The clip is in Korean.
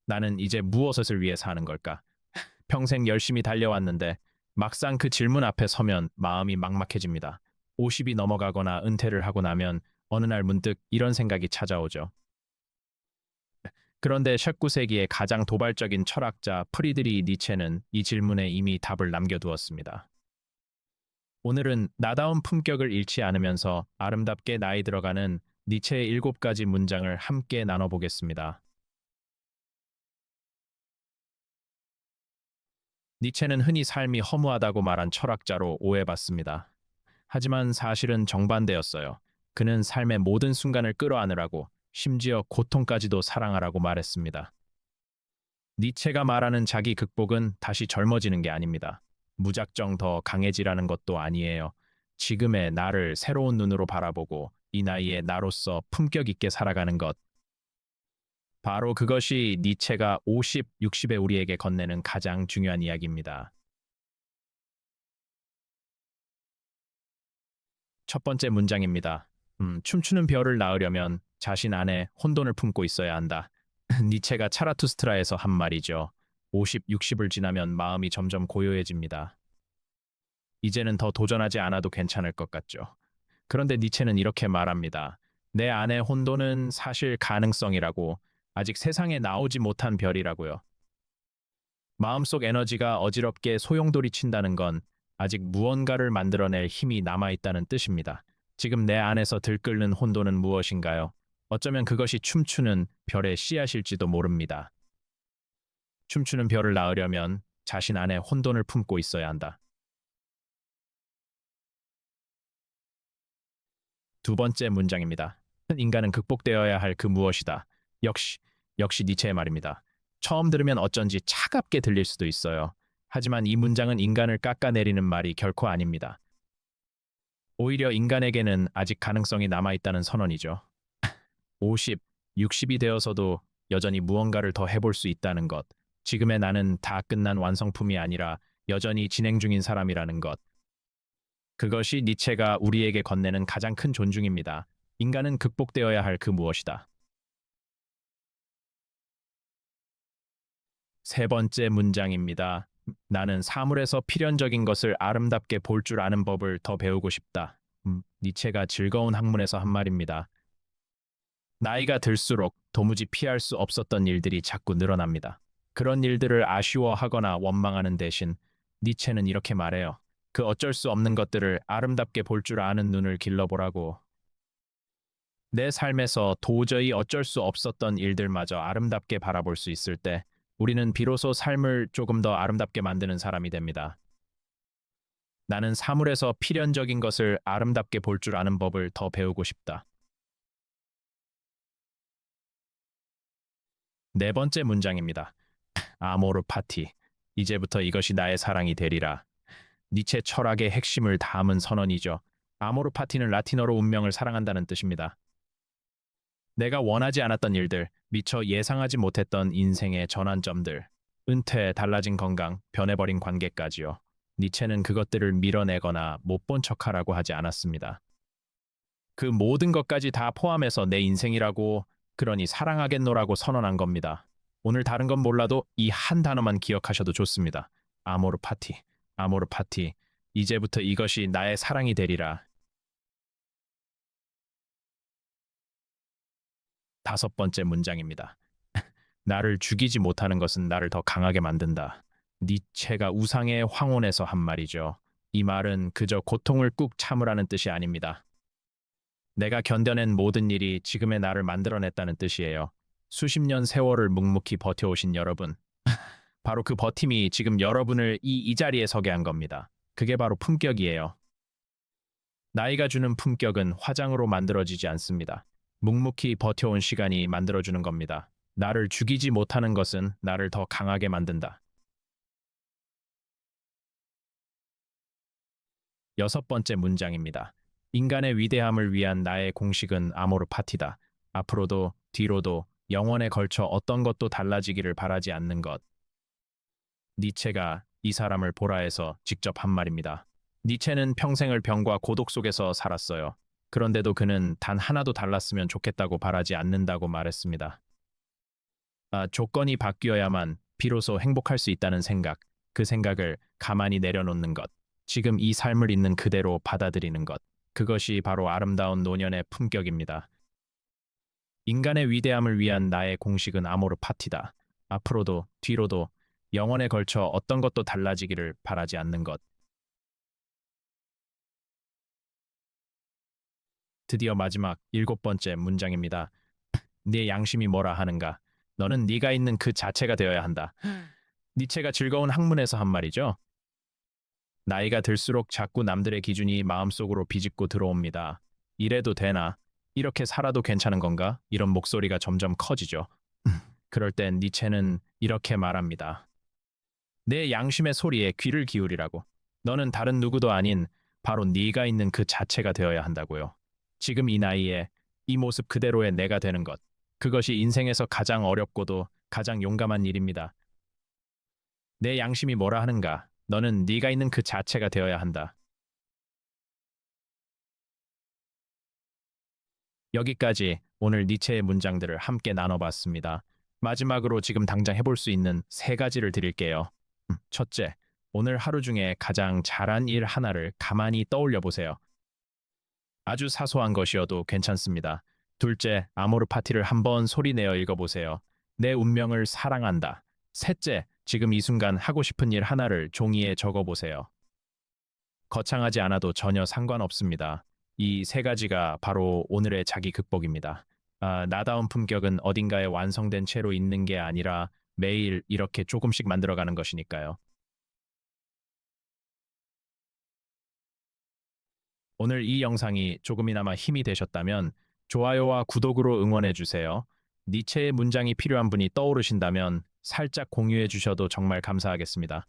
나는 이제 무엇을 위해 사는 걸까? 평생 열심히 달려왔는데 막상 그 질문 앞에 서면 마음이 막막해집니다. 50이 넘어가거나 은퇴를 하고 나면 어느 날 문득 이런 생각이 찾아오죠. 그런데 19세기의 가장 도발적인 철학자 프리드리 니체는 이 질문에 이미 답을 남겨두었습니다. 오늘은 나다운 품격을 잃지 않으면서 아름답게 나이 들어가는 니체의 7가지 문장을 함께 나눠보겠습니다. 니체는 흔히 삶이 허무하다고 말한 철학자로 오해받습니다. 하지만 사실은 정반대였어요. 그는 삶의 모든 순간을 끌어안으라고, 심지어 고통까지도 사랑하라고 말했습니다. 니체가 말하는 자기 극복은 다시 젊어지는 게 아닙니다. 무작정 더 강해지라는 것도 아니에요. 지금의 나를 새로운 눈으로 바라보고 이 나이에 나로서 품격 있게 살아가는 것. 바로 그것이 니체가 50, 60의 우리에게 건네는 가장 중요한 이야기입니다. 첫 번째 문장입니다. 춤추는 별을 낳으려면 자신 안에 혼돈을 품고 있어야 한다. 니체가 차라투스트라에서 한 말이죠. 50, 60을 지나면 마음이 점점 고요해집니다. 이제는 더 도전하지 않아도 괜찮을 것 같죠. 그런데 니체는 이렇게 말합니다. 내 안의 혼돈은 사실 가능성이라고, 아직 세상에 나오지 못한 별이라고요. 마음속 에너지가 어지럽게 소용돌이 친다는 건 아직 무언가를 만들어낼 힘이 남아있다는 뜻입니다. 지금 내 안에서 들끓는 혼돈은 무엇인가요? 어쩌면 그것이 춤추는 별의 씨앗일지도 모릅니다. 춤추는 별을 낳으려면 자신 안에 혼돈을 품고 있어야 한다. 두 번째 문장입니다. 인간은 극복되어야 할 그 무엇이다. 역시 니체의 말입니다. 처음 들으면 어쩐지 차갑게 들릴 수도 있어요. 하지만 이 문장은 인간을 깎아내리는 말이 결코 아닙니다. 오히려 인간에게는 아직 가능성이 남아있다는 선언이죠. 50, 60이 되어서도 여전히 무언가를 더 해볼 수 있다는 것. 지금의 나는 다 끝난 완성품이 아니라 여전히 진행 중인 사람이라는 것. 그것이 니체가 우리에게 건네는 가장 큰 존중입니다. 인간은 극복되어야 할 그 무엇이다. 세 번째 문장입니다. 나는 사물에서 필연적인 것을 아름답게 볼 줄 아는 법을 더 배우고 싶다. 니체가 즐거운 학문에서 한 말입니다. 나이가 들수록 도무지 피할 수 없었던 일들이 자꾸 늘어납니다. 그런 일들을 아쉬워하거나 원망하는 대신 니체는 이렇게 말해요. 그 어쩔 수 없는 것들을 아름답게 볼 줄 아는 눈을 길러보라고. 내 삶에서 도저히 어쩔 수 없었던 일들마저 아름답게 바라볼 수 있을 때 우리는 비로소 삶을 조금 더 아름답게 만드는 사람이 됩니다. 나는 사물에서 필연적인 것을 아름답게 볼 줄 아는 법을 더 배우고 싶다. 네 번째 문장입니다. 아모르 파티. 이제부터 이것이 나의 사랑이 되리라. 니체 철학의 핵심을 담은 선언이죠. 아모르 파티는 라틴어로 운명을 사랑한다는 뜻입니다. 내가 원하지 않았던 일들, 미처 예상하지 못했던 인생의 전환점들, 은퇴, 달라진 건강, 변해버린 관계까지요. 니체는 그것들을 밀어내거나 못 본 척하라고 하지 않았습니다. 그 모든 것까지 다 포함해서 내 인생이라고, 그러니 사랑하겠노라고 선언한 겁니다. 오늘 다른 건 몰라도 이 한 단어만 기억하셔도 좋습니다. 아모르 파티, 아모르 파티. 이제부터 이것이 나의 사랑이 되리라. 다섯 번째 문장입니다. 나를 죽이지 못하는 것은 나를 더 강하게 만든다. 니체가 우상의 황혼에서 한 말이죠. 이 말은 그저 고통을 꾹 참으라는 뜻이 아닙니다. 내가 견뎌낸 모든 일이 지금의 나를 만들어냈다는 뜻이에요. 수십 년 세월을 묵묵히 버텨오신 여러분. 바로 그 버팀이 지금 여러분을 이 자리에 서게 한 겁니다. 그게 바로 품격이에요. 나이가 주는 품격은 화장으로 만들어지지 않습니다. 묵묵히 버텨온 시간이 만들어주는 겁니다. 나를 죽이지 못하는 것은 나를 더 강하게 만든다. 여섯 번째 문장입니다. 인간의 위대함을 위한 나의 공식은 아모르 파티다. 앞으로도 뒤로도 영원에 걸쳐 어떤 것도 달라지기를 바라지 않는 것. 니체가 이 사람을 보라 해서 직접 한 말입니다. 니체는 평생을 병과 고독 속에서 살았어요. 그런데도 그는 단 하나도 달랐으면 좋겠다고 바라지 않는다고 말했습니다. 조건이 바뀌어야만 비로소 행복할 수 있다는 생각, 그 생각을 가만히 내려놓는 것, 지금 이 삶을 있는 그대로 받아들이는 것, 그것이 바로 아름다운 노년의 품격입니다. 인간의 위대함을 위한 나의 공식은 아모르 파티다. 앞으로도 뒤로도 영원에 걸쳐 어떤 것도 달라지기를 바라지 않는 것. 드디어 마지막 7번째 문장입니다. 네 양심이 뭐라 하는가? 너는 네가 있는 그 자체가 되어야 한다. 니체가 즐거운 학문에서 한 말이죠. 나이가 들수록 자꾸 남들의 기준이 마음속으로 비집고 들어옵니다. 이래도 되나? 이렇게 살아도 괜찮은 건가? 이런 목소리가 점점 커지죠. 그럴 땐 니체는 이렇게 말합니다. 내 양심의 소리에 귀를 기울이라고. 너는 다른 누구도 아닌 바로 네가 있는 그 자체가 되어야 한다고요. 지금 이 나이에 이 모습 그대로의 내가 되는 것. 그것이 인생에서 가장 어렵고도 가장 용감한 일입니다. 내 양심이 뭐라 하는가? 너는 네가 있는 그 자체가 되어야 한다. 여기까지 오늘 니체의 문장들을 함께 나눠봤습니다. 마지막으로 지금 당장 해볼 수 있는 3가지를 드릴게요. 첫째, 오늘 하루 중에 가장 잘한 일 하나를 가만히 떠올려 보세요. 아주 사소한 것이어도 괜찮습니다. 둘째, 아모르 파티를 한번 소리내어 읽어보세요. 내 운명을 사랑한다. 셋째, 지금 이 순간 하고 싶은 일 하나를 종이에 적어보세요. 거창하지 않아도 전혀 상관없습니다. 이 3가지가 바로 오늘의 자기 극복입니다. 나다운 품격은 어딘가에 완성된 채로 있는 게 아니라 매일 이렇게 조금씩 만들어가는 것이니까요. 오늘 이 영상이 조금이나마 힘이 되셨다면 좋아요와 구독으로 응원해 주세요. 니체의 문장이 필요한 분이 떠오르신다면 살짝 공유해 주셔도 정말 감사하겠습니다.